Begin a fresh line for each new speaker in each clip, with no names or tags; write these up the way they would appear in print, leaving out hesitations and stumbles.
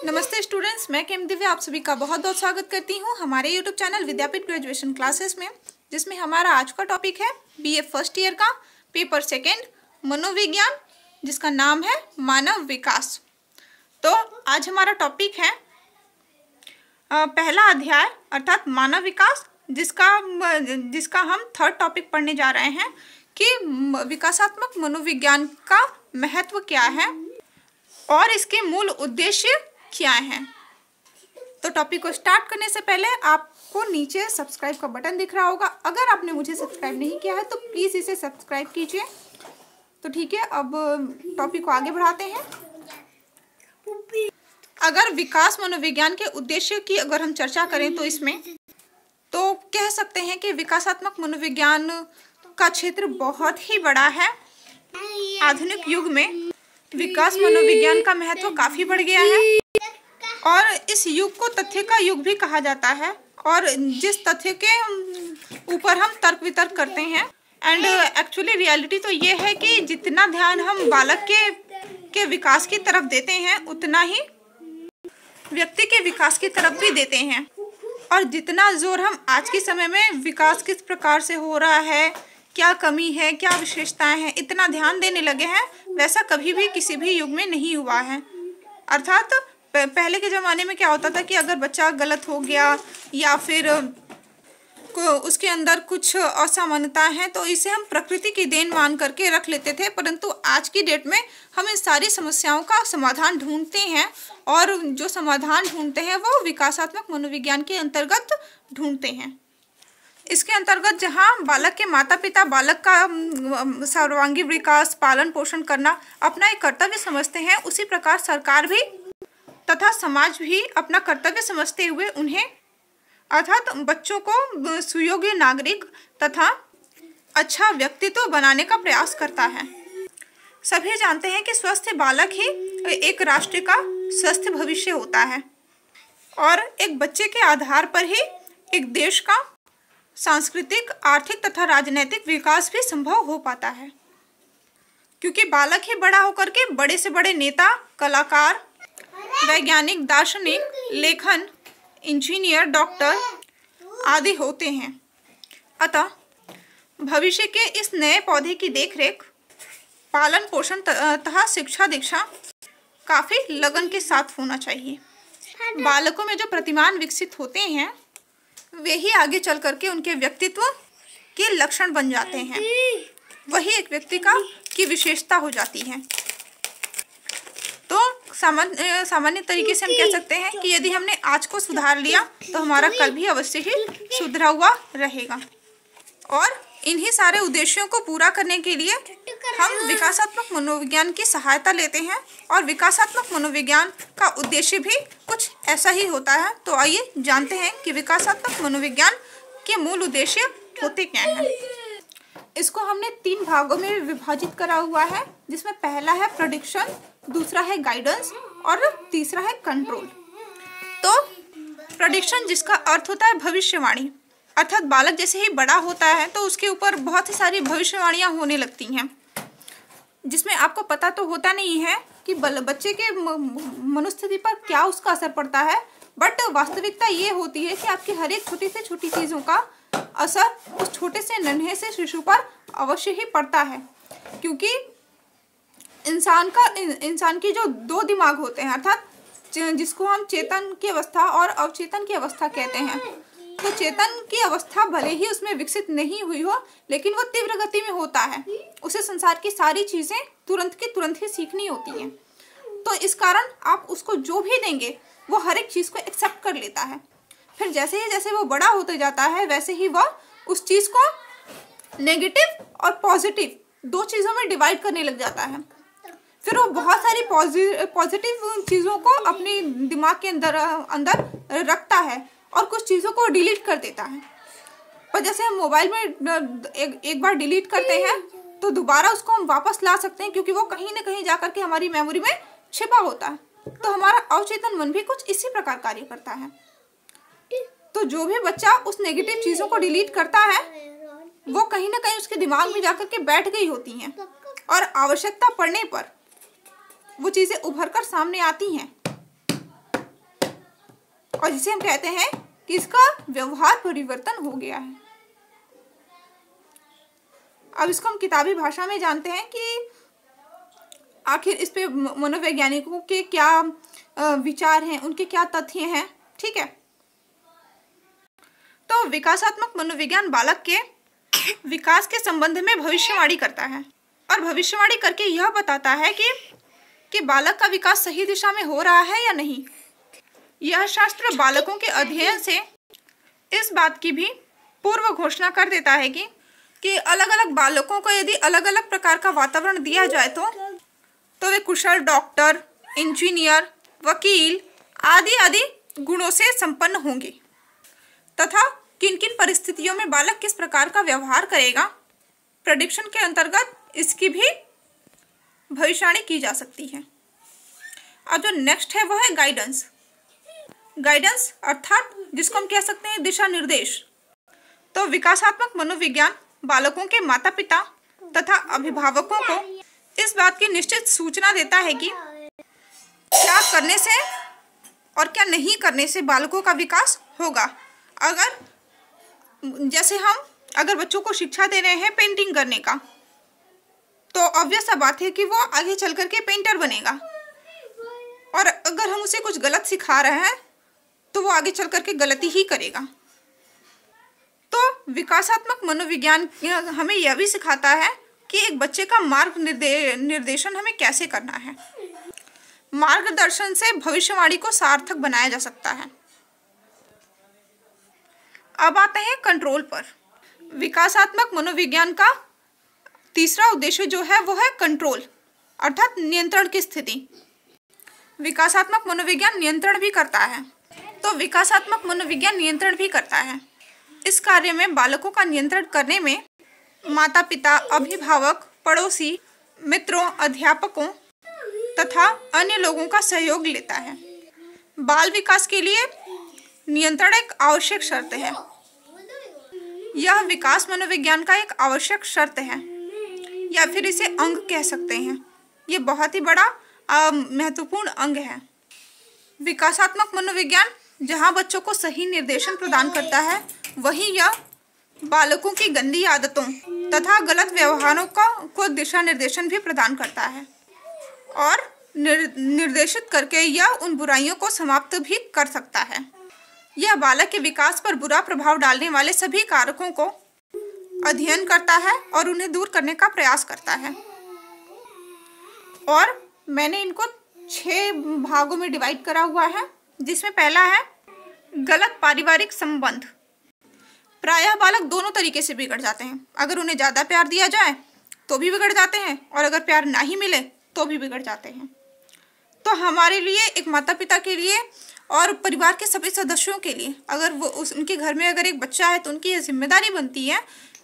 नमस्ते स्टूडेंट्स, मैं केम दिव्या आप सभी का बहुत बहुत स्वागत करती हूँ हमारे यूट्यूब चैनल विद्यापीठ ग्रेजुएशन क्लासेस में, जिसमें हमारा आज का टॉपिक है बीए फर्स्ट ईयर का पेपर सेकेंड मनोविज्ञान, जिसका नाम है मानव विकास। तो आज हमारा टॉपिक है पहला अध्याय अर्थात मानव विकास, जिसका हम थर्ड टॉपिक पढ़ने जा रहे हैं कि विकासात्मक मनोविज्ञान का महत्व क्या है और इसके मूल उद्देश्य क्या हैं। तो टॉपिक को स्टार्ट करने से पहले आपको नीचे सब्सक्राइब का बटन दिख रहा होगा। अगर आपने मुझे सब्सक्राइब नहीं किया है तो प्लीज़ इसे सब्सक्राइब कीजिए। तो ठीक है, अब टॉपिक को आगे बढ़ाते हैं। अगर विकास मनोविज्ञान के उद्देश्य की अगर हम चर्चा करें तो इसमें तो कह सकते हैं कि विकासात्मक मनोविज्ञान का क्षेत्र बहुत ही बड़ा है। आधुनिक युग में विकास मनोविज्ञान का महत्व काफ़ी बढ़ गया है और इस युग को तथ्य का युग भी कहा जाता है। और जिस तथ्य के ऊपर हम तर्क वितर्क करते हैं एंड एक्चुअली रियलिटी तो ये है कि जितना ध्यान हम बालक के विकास की तरफ देते हैं उतना ही व्यक्ति के विकास की तरफ भी देते हैं। और जितना जोर हम आज के समय में विकास किस प्रकार से हो रहा है, क्या कमी है, क्या विशेषताएं हैं, इतना ध्यान देने लगे हैं, वैसा कभी भी किसी भी युग में नहीं हुआ है। अर्थात पहले के ज़माने में क्या होता था कि अगर बच्चा गलत हो गया या फिर उसके अंदर कुछ असामान्यता है तो इसे हम प्रकृति की देन मान करके रख लेते थे, परंतु आज की डेट में हम इन सारी समस्याओं का समाधान ढूंढते हैं और जो समाधान ढूंढते हैं वो विकासात्मक मनोविज्ञान के अंतर्गत ढूंढते हैं। इसके अंतर्गत जहाँ बालक के माता पिता बालक का सर्वांगीण विकास पालन पोषण करना अपना एक कर्तव्य समझते हैं, उसी प्रकार सरकार भी तथा समाज भी अपना कर्तव्य समझते हुए उन्हें अर्थात बच्चों को सुयोग्य नागरिक तथा अच्छा व्यक्तित्व बनाने का प्रयास करता है। सभी जानते हैं कि स्वस्थ बालक ही एक राष्ट्र का स्वस्थ भविष्य होता है और एक बच्चे के आधार पर ही एक देश का सांस्कृतिक, आर्थिक तथा राजनीतिक विकास भी संभव हो पाता है, क्योंकि बालक ही बड़ा होकर के बड़े से बड़े नेता, कलाकार, वैज्ञानिक, दार्शनिक, लेखन, इंजीनियर, डॉक्टर आदि होते हैं। अतः भविष्य के इस नए पौधे की देखरेख, पालन पोषण तथा शिक्षा दीक्षा काफ़ी लगन के साथ होना चाहिए। बालकों में जो प्रतिमान विकसित होते हैं वे ही आगे चल करके उनके व्यक्तित्व के लक्षण बन जाते हैं, वही एक व्यक्ति की विशेषता हो जाती है। तो सामान्य तरीके से हम कह सकते हैं कि यदि हमने आज को सुधार लिया तो हमारा कल भी अवश्य ही सुधरा हुआ रहेगा। और इन्हीं सारे उद्देश्यों को पूरा करने के लिए हम विकासात्मक मनोविज्ञान की सहायता लेते हैं और विकासात्मक मनोविज्ञान का उद्देश्य भी कुछ ऐसा ही होता है। तो आइए जानते हैं कि विकासात्मक मनोविज्ञान के मूल उद्देश्य होते क्या हैं। इसको हमने 3 भागों में विभाजित करा हुआ है, जिसमें पहला है प्रेडिक्शन, दूसरा है गाइडेंस और तीसरा है कंट्रोल। तो प्रेडिक्शन, जिसका अर्थ होता है भविष्यवाणी, अर्थात बालक जैसे ही बड़ा होता है तो उसके ऊपर बहुत ही सारी भविष्यवाणियाँ होने लगती हैं, जिसमें आपको पता तो होता नहीं है कि बच्चे के मनोस्थिति पर क्या उसका असर पड़ता है, बट वास्तविकता ये होती है कि आपकी हर एक छोटी से छोटी चीज़ों का असर उस छोटे से नन्हे से शिशु पर अवश्य ही पड़ता है। क्योंकि इंसान की जो 2 दिमाग होते हैं, अर्थात जिसको हम चेतन की अवस्था और अवचेतन की अवस्था कहते हैं, तो चेतन की अवस्था भले ही उसमें विकसित नहीं हुई हो लेकिन वो तीव्र गति में होता है, उसे संसार की सारी चीज़ें तुरंत की तुरंत ही सीखनी होती हैं। तो इस कारण आप उसको जो भी देंगे वो हर एक चीज़ को एक्सेप्ट कर लेता है। फिर जैसे वो बड़ा होते जाता है वैसे ही वह उस चीज़ को नेगेटिव और पॉजिटिव 2 चीज़ों में डिवाइड करने लग जाता है। फिर वो बहुत सारी पॉजिटिव चीज़ों को अपने दिमाग के अंदर रखता है और कुछ चीज़ों को डिलीट कर देता है। पर जैसे हम मोबाइल में एक बार डिलीट करते हैं तो दोबारा उसको हम वापस ला सकते हैं, क्योंकि वो कहीं ना कहीं जा करके हमारी मेमोरी में छिपा होता है। तो हमारा अवचेतन मन भी कुछ इसी प्रकार कार्य करता है। तो जो भी बच्चा उस नेगेटिव चीज़ों को डिलीट करता है वो कहीं ना कहीं उसके दिमाग में जाकर के बैठ गई होती हैं और आवश्यकता पड़ने पर वो चीज़ें उभर कर सामने आती हैं। और जिसे हम कहते हैं कि इसका व्यवहार परिवर्तन हो गया है। अब इसको हम किताबी भाषा में जानते हैं कि आखिर इस पे मनोवैज्ञानिकों के क्या विचार हैं, उनके क्या तथ्य हैं। ठीक है, तो विकासात्मक मनोविज्ञान बालक के विकास के संबंध में भविष्यवाणी करता है और भविष्यवाणी करके यह बताता है कि बालक का विकास सही दिशा में हो रहा है या नहीं। यह शास्त्र बालकों के अध्ययन से इस बात की भी पूर्व घोषणा कर देता है कि अलग अलग बालकों को यदि अलग अलग प्रकार का वातावरण दिया जाए तो वे कुशल डॉक्टर, इंजीनियर, वकील आदि आदि गुणों से संपन्न होंगे तथा किन किन परिस्थितियों में बालक किस प्रकार का व्यवहार करेगा, प्रेडिक्शन के अंतर्गत इसकी भी भविष्यवाणी की जा सकती है। अब जो नेक्स्ट है वो है गाइडेंस। गाइडेंस अर्थात जिसको हम कह सकते हैं दिशा निर्देश। तो विकासात्मक मनोविज्ञान बालकों के माता पिता तथा अभिभावकों को इस बात की निश्चित सूचना देता है कि क्या करने से और क्या नहीं करने से बालकों का विकास होगा। जैसे हम अगर बच्चों को शिक्षा दे रहे हैं पेंटिंग करने का, तो ऑब्वियस सा बात है कि वो आगे चल करके पेंटर बनेगा, और अगर हम उसे कुछ गलत सिखा रहे हैं तो वो आगे चल करके गलती ही करेगा। तो विकासात्मक मनोविज्ञान हमें यह भी सिखाता है कि एक बच्चे का मार्ग निर्देशन हमें कैसे करना है। मार्गदर्शन से भविष्यवाणी को सार्थक बनाया जा सकता है। अब आते हैं कंट्रोल पर। विकासात्मक मनोविज्ञान का तीसरा उद्देश्य जो है वो है कंट्रोल अर्थात नियंत्रण की स्थिति। विकासात्मक मनोविज्ञान नियंत्रण भी करता है। तो विकासात्मक मनोविज्ञान नियंत्रण भी करता है। इस कार्य में बालकों का नियंत्रण करने में माता पिता, अभिभावक, पड़ोसी, मित्रों, अध्यापकों तथा अन्य लोगों का सहयोग लेता है। बाल विकास के लिए नियंत्रण एक आवश्यक शर्त है। यह विकास मनोविज्ञान का एक आवश्यक शर्त है, या फिर इसे अंग कह सकते हैं। ये बहुत ही बड़ा महत्वपूर्ण अंग है। विकासात्मक मनोविज्ञान जहाँ बच्चों को सही निर्देशन प्रदान करता है, वहीं यह बालकों की गंदी आदतों तथा गलत व्यवहारों को दिशा निर्देशन भी प्रदान करता है और निर्देशित करके यह उन बुराइयों को समाप्त भी कर सकता है। यह बालक के विकास पर बुरा प्रभाव डालने वाले सभी कारकों को अध्ययन करता है और उन्हें दूर करने का प्रयास करता है। और मैंने इनको 6 भागों में डिवाइड करा हुआ है, जिसमें पहला है गलत पारिवारिक संबंध। प्रायः बालक दोनों तरीके से बिगड़ जाते हैं। अगर उन्हें ज़्यादा प्यार दिया जाए तो भी बिगड़ जाते हैं, और अगर प्यार ना ही मिले तो भी बिगड़ जाते हैं। तो हमारे लिए, एक माता पिता के लिए और परिवार के सभी सदस्यों के लिए, अगर उनके घर में अगर एक बच्चा है तो उनकी ये जिम्मेदारी बनती है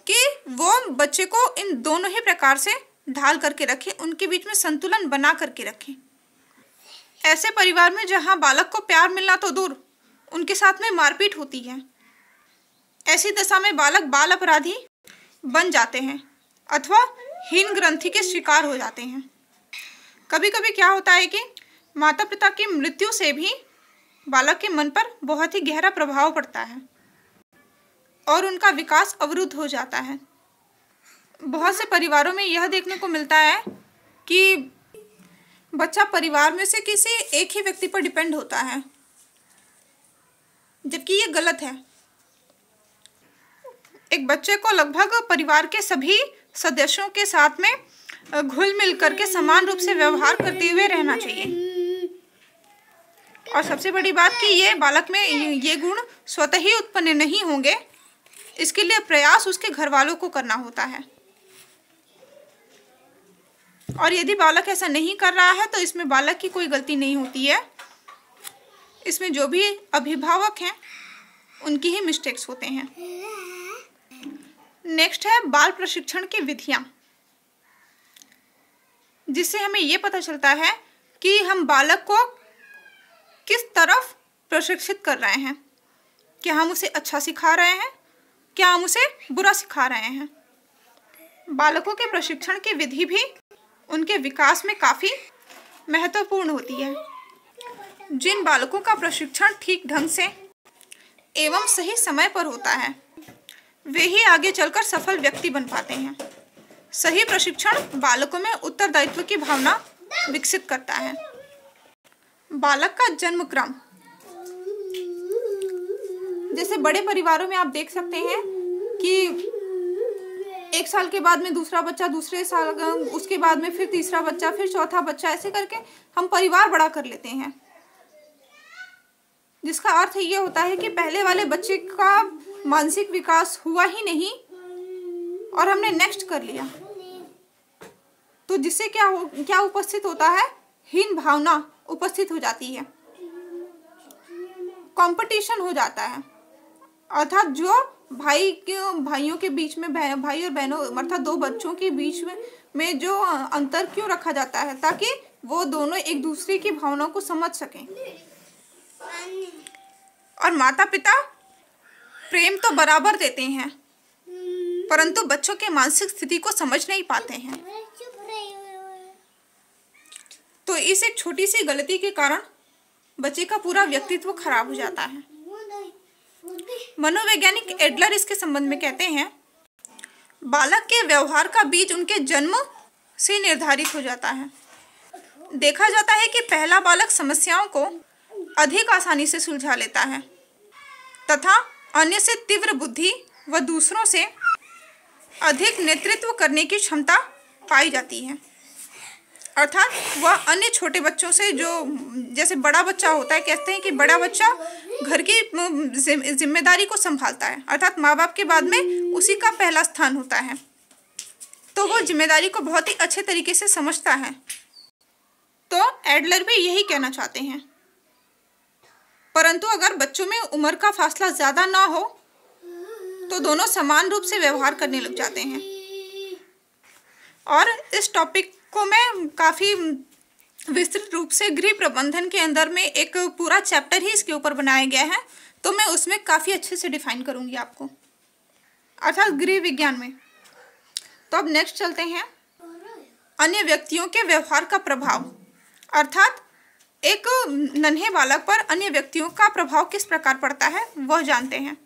कि वो बच्चे को इन दोनों ही प्रकार से ढाल करके रखें, उनके बीच में संतुलन बना करके रखें। ऐसे परिवार में जहाँ बालक को प्यार मिलना तो दूर, उनके साथ में मारपीट होती है, ऐसी दशा में बालक बाल अपराधी बन जाते हैं अथवा हीन ग्रंथि के शिकार हो जाते हैं। कभी कभी क्या होता है कि माता पिता की मृत्यु से भी बालक के मन पर बहुत ही गहरा प्रभाव पड़ता है और उनका विकास अवरुद्ध हो जाता है। बहुत से परिवारों में यह देखने को मिलता है कि बच्चा परिवार में से किसी एक ही व्यक्ति पर डिपेंड होता है, जबकि ये गलत है। एक बच्चे को लगभग परिवार के सभी सदस्यों के साथ में घुल मिल करके समान रूप से व्यवहार करते हुए रहना चाहिए। और सबसे बड़ी बात कि ये बालक में ये गुण स्वतः ही उत्पन्न नहीं होंगे, इसके लिए प्रयास उसके घर वालों को करना होता है। और यदि बालक ऐसा नहीं कर रहा है तो इसमें बालक की कोई गलती नहीं होती है, इसमें जो भी अभिभावक हैं उनकी ही मिस्टेक्स होते हैं। नेक्स्ट है बाल प्रशिक्षण की विधियां, जिससे हमें ये पता चलता है कि हम बालक को किस तरफ प्रशिक्षित कर रहे हैं। क्या हम उसे अच्छा सिखा रहे हैं, क्या हम उसे बुरा सिखा रहे हैं। बालकों के प्रशिक्षण की विधि भी उनके विकास में काफ़ी महत्वपूर्ण होती है। जिन बालकों का प्रशिक्षण ठीक ढंग से एवं सही समय पर होता है वे ही आगे चलकर सफल व्यक्ति बन पाते हैं। सही प्रशिक्षण बालकों में उत्तरदायित्व की भावना विकसित करता है। बालक का जन्म क्रम, जैसे बड़े परिवारों में आप देख सकते हैं कि 1 साल के बाद में दूसरा बच्चा, दूसरे साल उसके बाद में फिर तीसरा बच्चा, फिर चौथा बच्चा, ऐसे करके हम परिवार बड़ा कर लेते हैं, जिसका अर्थ ये होता है कि पहले वाले बच्चे का मानसिक विकास हुआ ही नहीं और हमने नेक्स्ट कर लिया, तो जिससे क्या उपस्थित होता है, हीन भावना उपस्थित हो जाती है, कंपटीशन हो जाता है। अर्थात जो भाइयों के बीच में, भाई और बहनों अर्थात 2 बच्चों के बीच में जो अंतर क्यों रखा जाता है, ताकि वो दोनों एक दूसरे की भावनाओं को समझ सकें। और माता पिता प्रेम तो बराबर देते हैं, परंतु बच्चों के मानसिक स्थिति को समझ नहीं पाते हैं। तो इस एक छोटी सी गलती के कारण बच्चे का पूरा व्यक्तित्व खराब हो जाता है। मनोवैज्ञानिक एडलर इसके संबंध में कहते हैं, बालक के व्यवहार का बीज उनके जन्म से निर्धारित हो जाता है। देखा जाता है कि पहला बालक समस्याओं को अधिक आसानी से सुलझा लेता है तथा अन्य से तीव्र बुद्धि व दूसरों से अधिक नेतृत्व करने की क्षमता पाई जाती है। अर्थात वह अन्य छोटे बच्चों से, जो जैसे बड़ा बच्चा होता है, कहते हैं कि बड़ा बच्चा घर की जिम्मेदारी को संभालता है, अर्थात माँ बाप के बाद में उसी का पहला स्थान होता है, तो वो जिम्मेदारी को बहुत ही अच्छे तरीके से समझता है। तो एडलर भी यही कहना चाहते हैं। परंतु अगर बच्चों में उम्र का फासला ज़्यादा ना हो तो दोनों समान रूप से व्यवहार करने लग जाते हैं। और इस टॉपिक को मैं काफ़ी विस्तृत रूप से गृह प्रबंधन के अंदर में एक पूरा चैप्टर ही इसके ऊपर बनाया गया है, तो मैं उसमें काफ़ी अच्छे से डिफाइन करूँगी आपको, अर्थात गृह विज्ञान में। तो अब नेक्स्ट चलते हैं, अन्य व्यक्तियों के व्यवहार का प्रभाव, अर्थात एक नन्हे बालक पर अन्य व्यक्तियों का प्रभाव किस प्रकार पड़ता है वह जानते हैं।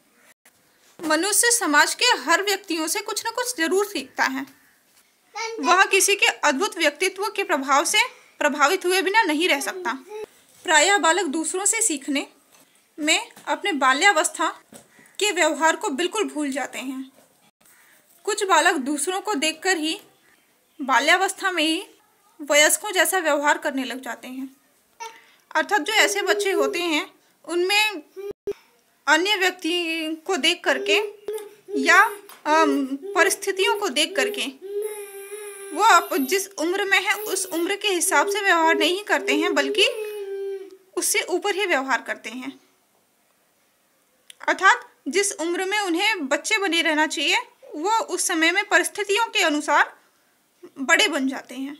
मनुष्य समाज के हर व्यक्तियों से कुछ न कुछ जरूर सीखता है। वह किसी के अद्भुत व्यक्तित्व के प्रभाव से प्रभावित हुए बिना नहीं रह सकता। प्रायः बालक दूसरों से सीखने में अपने बाल्यावस्था के व्यवहार को बिल्कुल भूल जाते हैं। कुछ बालक दूसरों को देखकर ही बाल्यावस्था में ही वयस्कों जैसा व्यवहार करने लग जाते हैं। अर्थात जो ऐसे बच्चे होते हैं उनमें अन्य व्यक्ति को देख करके या परिस्थितियों को देख करके वो जिस उम्र में है उस उम्र के हिसाब से व्यवहार नहीं करते हैं, बल्कि उससे ऊपर ही व्यवहार करते हैं। अर्थात जिस उम्र में उन्हें बच्चे बने रहना चाहिए वो उस समय में परिस्थितियों के अनुसार बड़े बन जाते हैं।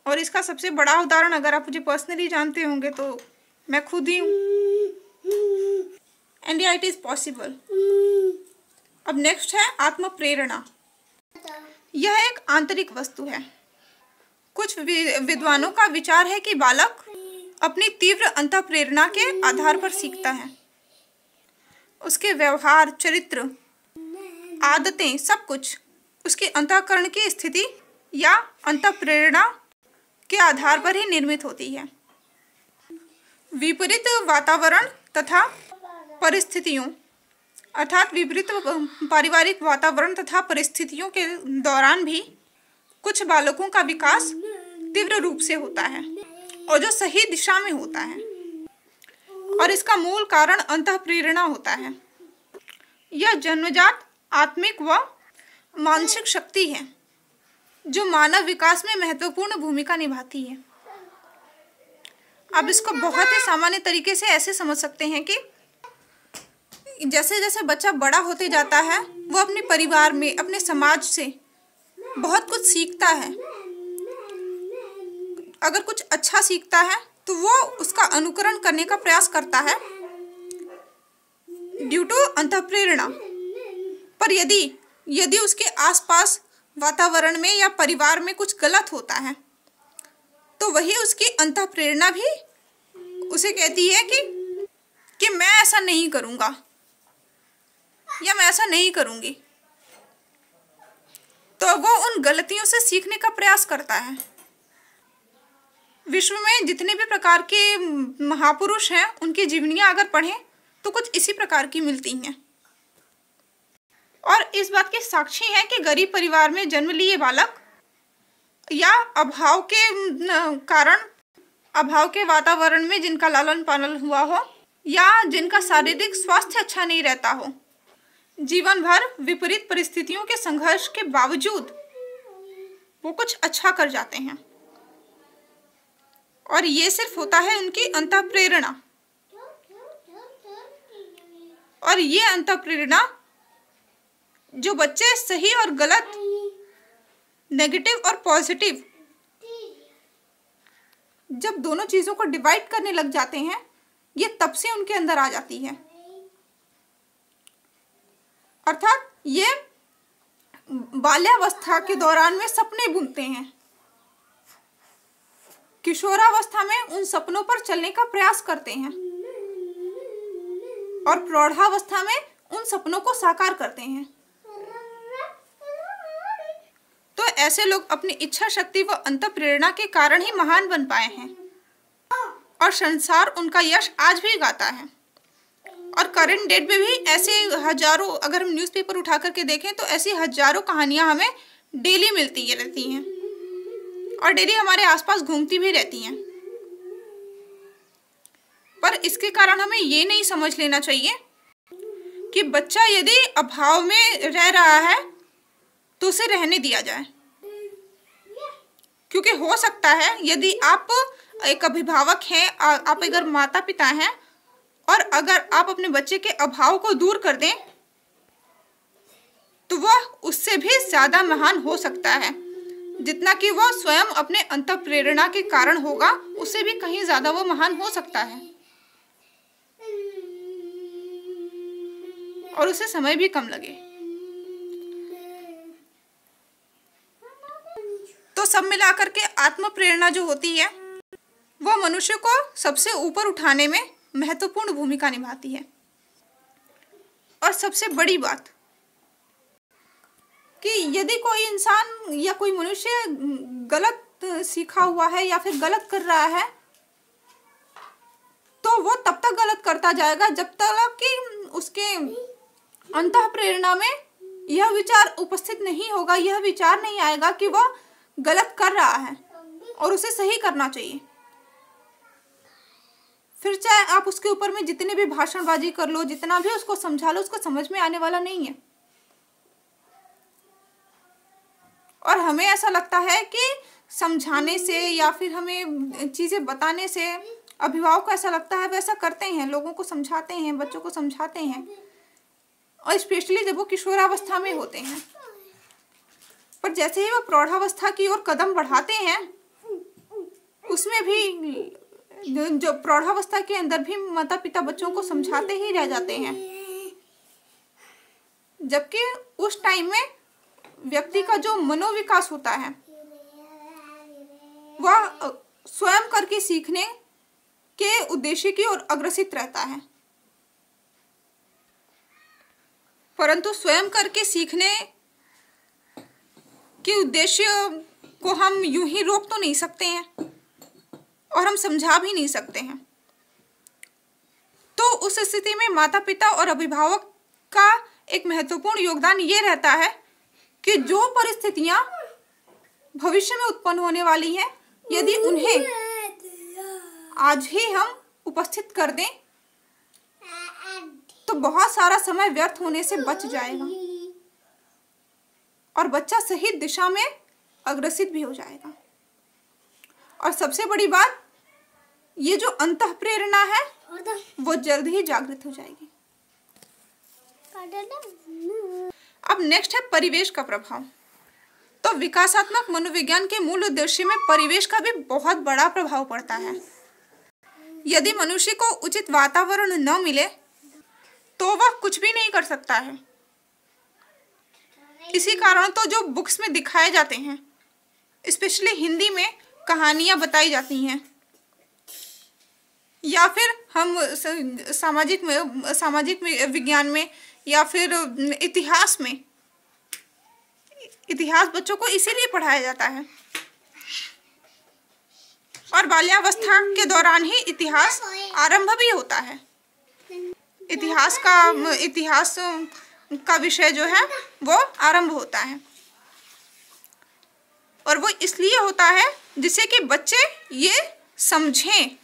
और इसका सबसे बड़ा उदाहरण अगर आप मुझे पर्सनली जानते होंगे तो मैं खुद ही हूँ, एंड इट इज पॉसिबल। अब नेक्स्ट है आत्म प्रेरणा। यह एक आंतरिक वस्तु है। कुछ विद्वानों का विचार है कि बालक अपनी तीव्र अंतः प्रेरणा के आधार पर सीखता है। उसके व्यवहार, चरित्र, आदतें, सब कुछ उसके अंतःकरण की स्थिति या अंतः प्रेरणा के आधार पर ही निर्मित होती है। विपरीत वातावरण तथा परिस्थितियों, अर्थात विपरीत पारिवारिक वातावरण तथा परिस्थितियों के दौरान भी कुछ बालकों का विकास तीव्र रूप से होता है और जो सही दिशा में होता है, और इसका मूल कारण अंतःप्रेरणा होता है। यह जन्मजात आत्मिक व मानसिक शक्ति है जो मानव विकास में महत्वपूर्ण भूमिका निभाती है। अब इसको बहुत ही सामान्य तरीके से ऐसे समझ सकते हैं कि जैसे जैसे बच्चा बड़ा होते जाता है वो अपने परिवार में, अपने समाज से बहुत कुछ सीखता है। अगर कुछ अच्छा सीखता है तो वो उसका अनुकरण करने का प्रयास करता है ड्यू टू अंतःप्रेरणा। पर यदि उसके आसपास वातावरण में या परिवार में कुछ गलत होता है तो वही उसकी अंतःप्रेरणा भी उसे कहती है कि मैं ऐसा नहीं करूँगा या मैं ऐसा नहीं करूँगी। तो वो उन गलतियों से सीखने का प्रयास करता है। विश्व में जितने भी प्रकार के महापुरुष हैं, उनकी जीवनियाँ अगर पढ़ें तो कुछ इसी प्रकार की मिलती हैं। और इस बात के साक्षी हैं कि गरीब परिवार में जन्म लिए बालक या अभाव के कारण, अभाव के वातावरण में जिनका लालन पालन हुआ हो या जिनका शारीरिक स्वास्थ्य अच्छा नहीं रहता हो, जीवन भर विपरीत परिस्थितियों के संघर्ष के बावजूद वो कुछ अच्छा कर जाते हैं। और ये सिर्फ होता है उनकी अंतःप्रेरणा। और ये अंतःप्रेरणा जो बच्चे सही और गलत, नेगेटिव और पॉजिटिव, जब दोनों चीज़ों को डिवाइड करने लग जाते हैं, ये तब से उनके अंदर आ जाती है। अर्थात ये बाल्यावस्था के दौरान में सपने बुनते हैं, किशोरावस्था में उन सपनों पर चलने का प्रयास करते हैं और प्रौढ़ावस्था में उन सपनों को साकार करते हैं। तो ऐसे लोग अपनी इच्छा शक्ति व अंतःप्रेरणा के कारण ही महान बन पाए हैं और संसार उनका यश आज भी गाता है। और करंट डेट में भी ऐसे हजारों, अगर हम न्यूज़पेपर उठा करके देखें तो ऐसी हजारों कहानियां हमें डेली मिलती रहती हैं और डेली हमारे आसपास घूमती भी रहती हैं। पर इसके कारण हमें ये नहीं समझ लेना चाहिए कि बच्चा यदि अभाव में रह रहा है तो उसे रहने दिया जाए, क्योंकि हो सकता है यदि आप एक अभिभावक हैं, आप अगर माता पिता हैं और अगर आप अपने बच्चे के अभाव को दूर कर दें तो वह उससे भी ज्यादा महान हो सकता है। जितना कि वह स्वयं अपने अंतःप्रेरणा के कारण होगा, उससे भी कहीं ज्यादा वो महान हो सकता है और उसे समय भी कम लगे। तो सब मिलाकर के आत्म प्रेरणा जो होती है वह मनुष्य को सबसे ऊपर उठाने में महत्वपूर्ण भूमिका निभाती है। और सबसे बड़ी बात कि यदि कोई इंसान या कोई मनुष्य गलत सीखा हुआ है या फिर गलत कर रहा है तो वो तब तक गलत करता जाएगा जब तक कि उसके अंतःप्रेरणा में यह विचार उपस्थित नहीं होगा, यह विचार नहीं आएगा कि वह गलत कर रहा है और उसे सही करना चाहिए। फिर चाहे आप उसके ऊपर में जितने भी भाषणबाजी कर लो, जितना भी उसको समझा लो, उसको समझ में आने वाला नहीं है। और हमें ऐसा लगता है कि समझाने से या फिर हमें चीज़ें बताने से, अभिभावक को ऐसा लगता है वैसा करते हैं, लोगों को समझाते हैं, बच्चों को समझाते हैं, और स्पेशली जब वो किशोरावस्था में होते हैं। पर जैसे ही वो प्रौढ़ावस्था की ओर कदम बढ़ाते हैं, उसमें भी जो प्रौढ़ावस्था के अंदर भी माता पिता बच्चों को समझाते ही रह जाते हैं, जबकि उस टाइम में व्यक्ति का जो मनोविकास होता है वह स्वयं करके सीखने के उद्देश्य की ओर अग्रसित रहता है। परंतु स्वयं करके सीखने के उद्देश्य को हम यूं ही रोक तो नहीं सकते हैं और हम समझा भी नहीं सकते हैं। तो उस स्थिति में माता पिता और अभिभावक का एक महत्वपूर्ण योगदान ये रहता है कि जो परिस्थितियां भविष्य में उत्पन्न होने वाली हैं, यदि उन्हें आज ही हम उपस्थित कर दें तो बहुत सारा समय व्यर्थ होने से बच जाएगा और बच्चा सही दिशा में अग्रसित भी हो जाएगा। और सबसे बड़ी बात, ये जो अंतःप्रेरणा है वो जल्द ही जागृत हो जाएगी। अब नेक्स्ट है परिवेश का प्रभाव। तो विकासात्मक मनोविज्ञान के मूल उद्देश्य में परिवेश का भी बहुत बड़ा प्रभाव पड़ता है। यदि मनुष्य को उचित वातावरण न मिले तो वह कुछ भी नहीं कर सकता है। इसी कारण तो जो बुक्स में दिखाए जाते हैं, स्पेशली हिंदी में कहानियाँ बताई जाती हैं, या फिर हम सामाजिक विज्ञान में या फिर इतिहास बच्चों को इसीलिए पढ़ाया जाता है। और बाल्यावस्था के दौरान ही इतिहास आरंभ भी होता है। इतिहास का विषय जो है वो आरंभ होता है, और वो इसलिए होता है जिससे कि बच्चे ये समझें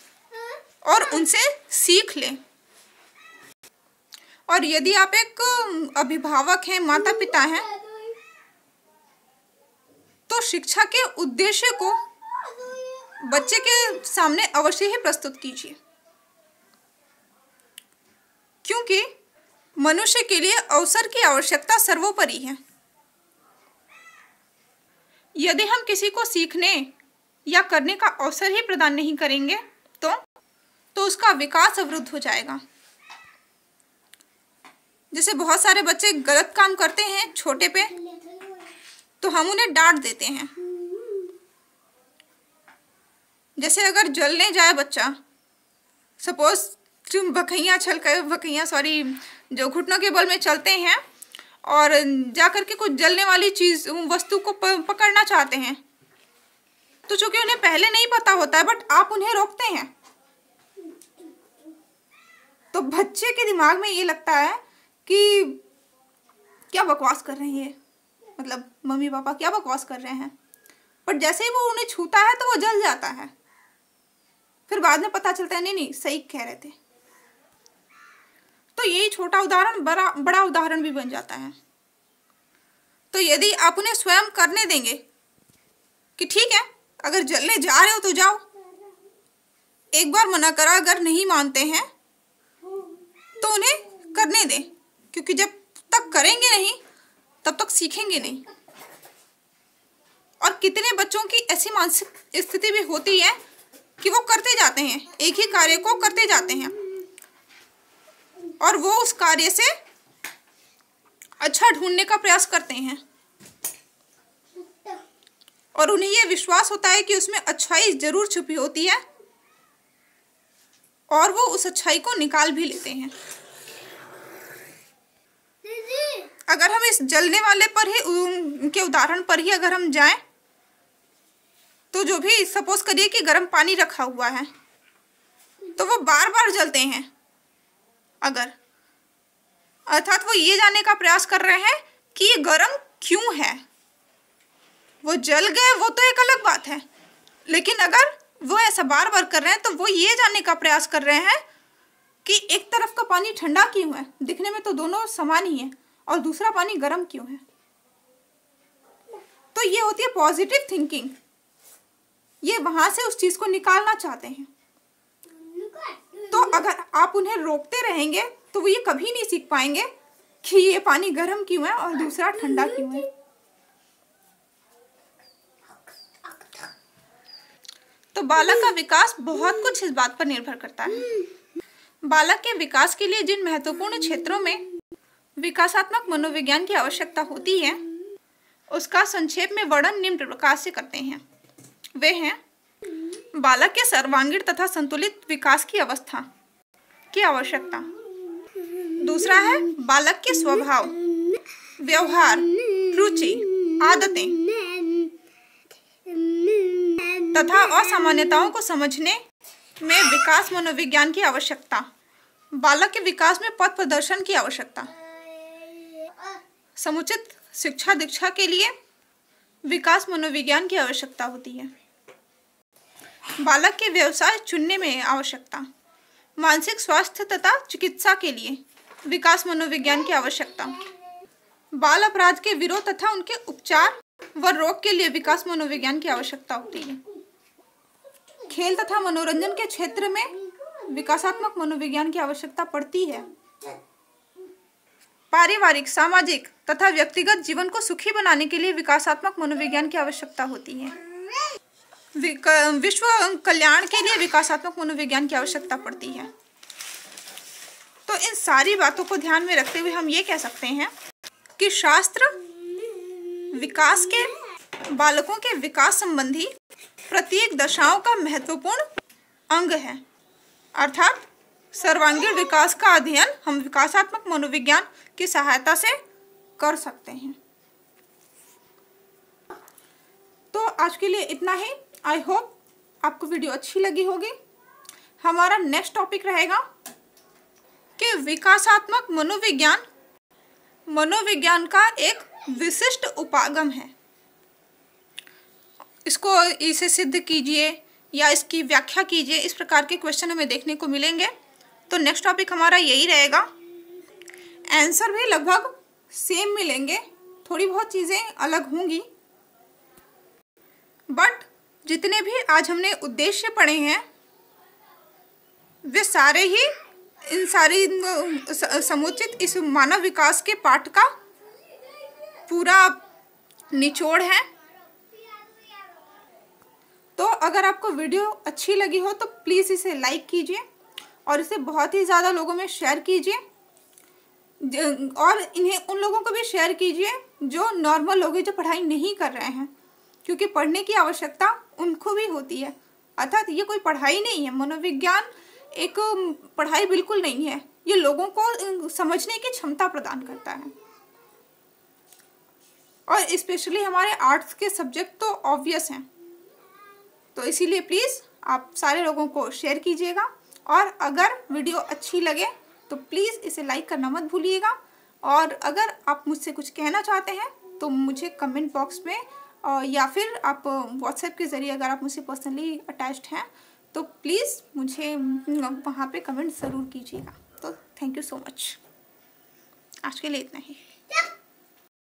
और उनसे सीख लें। और यदि आप एक अभिभावक हैं, माता पिता हैं, तो शिक्षा के उद्देश्य को बच्चे के सामने अवश्य ही प्रस्तुत कीजिए, क्योंकि मनुष्य के लिए अवसर की आवश्यकता सर्वोपरि है। यदि हम किसी को सीखने या करने का अवसर ही प्रदान नहीं करेंगे तो उसका विकास अवरुद्ध हो जाएगा। जैसे बहुत सारे बच्चे गलत काम करते हैं छोटे पे, तो हम उन्हें डांट देते हैं। जैसे अगर जलने जाए बच्चा, सपोज जो घुटनों के बल में चलते हैं और जा करके कुछ जलने वाली वस्तु को पकड़ना चाहते हैं, तो चूंकि उन्हें पहले नहीं पता होता है, बट आप उन्हें रोकते हैं, तो बच्चे के दिमाग में ये लगता है कि क्या बकवास कर रहे हैं, मतलब मम्मी पापा क्या बकवास कर रहे हैं। बट जैसे ही वो उन्हें छूता है तो वो जल जाता है। फिर बाद में पता चलता है नहीं सही कह रहे थे। तो यही छोटा उदाहरण बड़ा उदाहरण भी बन जाता है। तो यदि आप उन्हें स्वयं करने देंगे कि ठीक है, अगर जलने जा रहे हो तो जाओ, एक बार मना करा, अगर नहीं मानते हैं तो उन्हें करने दें, क्योंकि जब तक करेंगे नहीं तब तक सीखेंगे नहीं। और कितने बच्चों की ऐसी मानसिक स्थिति भी होती है कि वो करते जाते हैं, एक ही कार्य को करते जाते हैं, और वो उस कार्य से अच्छा ढूंढने का प्रयास करते हैं, और उन्हें ये विश्वास होता है कि उसमें अच्छाई जरूर छुपी होती है, और वो उस अच्छाई को निकाल भी लेते हैं। अगर हम इस जलने वाले पर ही, उनके उदाहरण पर ही अगर हम जाएं, तो जो भी सपोज करिए कि गर्म पानी रखा हुआ है, तो वो बार बार जलते हैं, अर्थात वो ये जानने का प्रयास कर रहे हैं कि ये गर्म क्यों है। वो जल गए वो तो एक अलग बात है, लेकिन अगर वो ऐसा बार बार कर रहे हैं तो वो ये जानने का प्रयास कर रहे हैं कि एक तरफ का पानी ठंडा क्यों है, दिखने में तो दोनों समान ही है, और दूसरा पानी गर्म क्यों है। तो ये होती है पॉजिटिव थिंकिंग। ये वहां से उस चीज को निकालना चाहते हैं। तो अगर आप उन्हें रोकते रहेंगे तो वो ये कभी नहीं सीख पाएंगे कि ये पानी गर्म क्यों है और दूसरा ठंडा क्यों है। तो बालक का विकास बहुत कुछ इस बात पर निर्भर करता है। बालक के विकास के लिए जिन महत्वपूर्ण क्षेत्रों में विकासात्मक मनोविज्ञान की आवश्यकता होती है, उसका संक्षेप में वर्णन निम्न प्रकार से करते हैं। वे हैं बालक के सर्वांगीण तथा संतुलित विकास की अवस्था की आवश्यकता। दूसरा है बालक के स्वभाव, व्यवहार, रुचि, आदतें तथा असामान्यताओं को समझने में विकास मनोविज्ञान की आवश्यकता। बालक के विकास में पथ प्रदर्शन की आवश्यकता। समुचित शिक्षा दीक्षा के लिए विकास मनोविज्ञान की आवश्यकता होती है। बालक के व्यवसाय चुनने में आवश्यकता। मानसिक स्वास्थ्य तथा चिकित्सा के लिए विकास मनोविज्ञान की आवश्यकता। बाल अपराध के विरोध तथा उनके उपचार व रोग के लिए विकास मनोविज्ञान की आवश्यकता होती है। खेल तथा मनोरंजन के क्षेत्र में विकासात्मक मनोविज्ञान की आवश्यकता पड़ती है। पारिवारिक, सामाजिक तथा व्यक्तिगत जीवन को सुखी बनाने के लिए विकासात्मक मनोविज्ञान की आवश्यकता होती है। विश्व कल्याण के लिए विकासात्मक मनोविज्ञान की आवश्यकता पड़ती है। तो इन सारी बातों को ध्यान में रखते हुए हम ये कह सकते हैं कि शास्त्र विकास के, बालकों के विकास संबंधी प्रत्येक दशाओं का महत्वपूर्ण अंग है। अर्थात सर्वांगीण विकास का अध्ययन हम विकासात्मक मनोविज्ञान की सहायता से कर सकते हैं। तो आज के लिए इतना ही। आई होप आपको वीडियो अच्छी लगी होगी। हमारा नेक्स्ट टॉपिक रहेगा कि विकासात्मक मनोविज्ञान का एक विशिष्ट उपागम है। इसे सिद्ध कीजिए या इसकी व्याख्या कीजिए, इस प्रकार के क्वेश्चन हमें देखने को मिलेंगे। तो नेक्स्ट टॉपिक हमारा यही रहेगा। आंसर भी लगभग सेम मिलेंगे, थोड़ी बहुत चीज़ें अलग होंगी, बट जितने भी आज हमने उद्देश्य पढ़े हैं वे सारे ही इन सारी समुचित इस मानव विकास के पाठ का पूरा निचोड़ है। तो अगर आपको वीडियो अच्छी लगी हो तो प्लीज़ इसे लाइक कीजिए और इसे बहुत ही ज़्यादा लोगों में शेयर कीजिए, और इन्हें उन लोगों को भी शेयर कीजिए जो नॉर्मल लोग हैं, जो पढ़ाई नहीं कर रहे हैं, क्योंकि पढ़ने की आवश्यकता उनको भी होती है। अर्थात ये कोई पढ़ाई नहीं है, मनोविज्ञान एक पढ़ाई बिल्कुल नहीं है, ये लोगों को समझने की क्षमता प्रदान करता है। और स्पेशली हमारे आर्ट्स के सब्जेक्ट तो ऑब्वियस हैं, तो इसीलिए प्लीज़ आप सारे लोगों को शेयर कीजिएगा। और अगर वीडियो अच्छी लगे तो प्लीज़ इसे लाइक करना मत भूलिएगा। और अगर आप मुझसे कुछ कहना चाहते हैं तो मुझे कमेंट बॉक्स में या फिर आप व्हाट्सएप के ज़रिए, अगर आप मुझसे पर्सनली अटैच्ड हैं तो प्लीज़ मुझे वहाँ पे कमेंट ज़रूर कीजिएगा। तो थैंक यू सो मच। आज के लिए इतना ही।